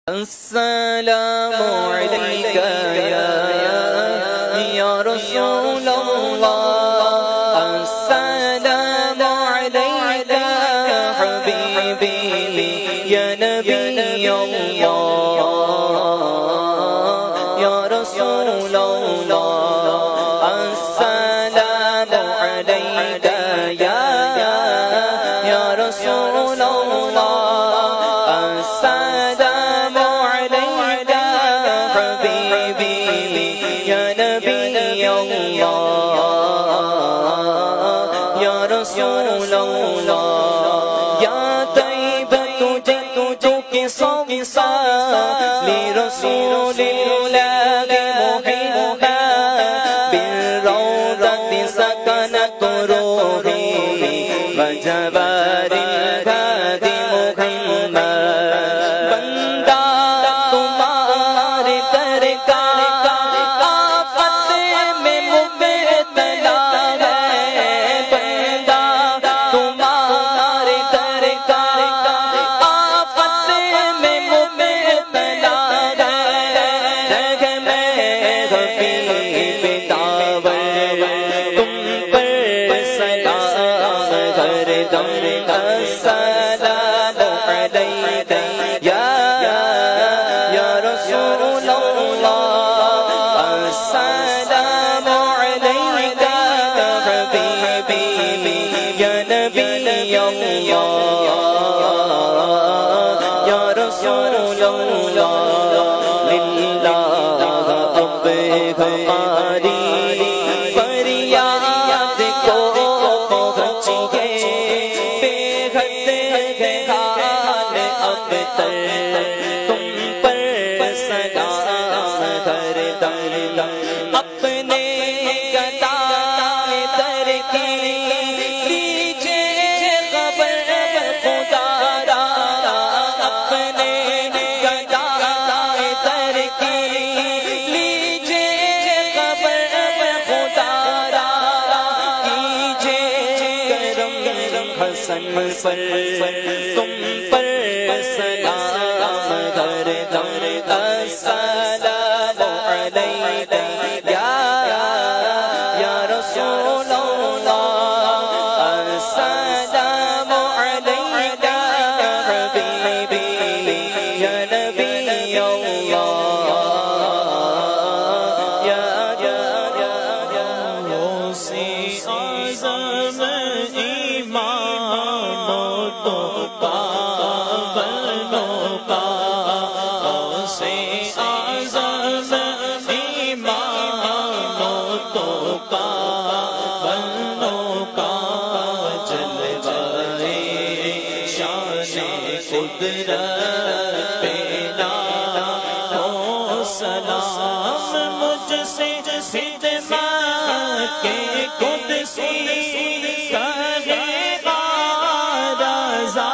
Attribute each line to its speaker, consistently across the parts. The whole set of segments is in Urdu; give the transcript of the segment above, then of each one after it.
Speaker 1: السلام عليك يا رسول الله، السلام عليك حبيبي يا نبي الله، يا رسول الله، السلام عليك يا رسول الله، السلام عليك حبيبي يا نبي الله، يا رسول الله، يا طيبة جئتك صوصا لرسول الله محبا، بالروضة سكنت روحي وجبار الهادي محمد، بندہ تمہارے در کا آفت میں مبتلا ہے، بندہ تمہارے در کا آفت میں مبتلا ہے، رہ میں حبیب داور تم پر سلام ہر دم، السلام علیک یا رسول اللہ، السلام علیک حبیبی یا نبی اللہ، یا رسول اللہ، للہ اب ہماری فریاد کو پہنچیے، بے حد ہے حال اب تر تم پر سلام ہر دم، اپنے گدائے در کی لیجیے خبر خدا را، اپنے گدائے در کی لیجیے خبر خدا را، کیجیے کرم حسن پر تم پر سلام ہر دم، السلام علیک یا رسول اللہ، السلام علیک حبیبی یا نبی اللہ، یا غوثِ اعظم ایمانوں تو پابندوں کا، غوثِ اعظم ایمانوں تو پابندوں کا، جلوۂ شان قدرت پہ لاکھوں سلام، مجھ سے خدمت کے قدسی کرے گا رضا،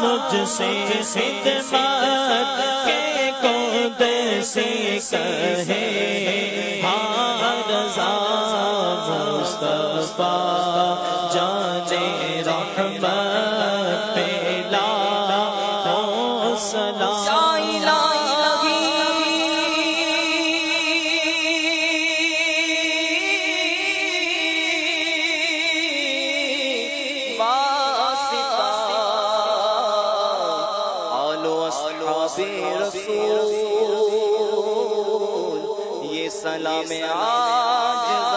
Speaker 1: مجھ سے خدمت کے قدسی کہے ہاں رضا، مصطفیٰ جان رحمت پہ لاکھوں سلام، رسول یہ سلام آج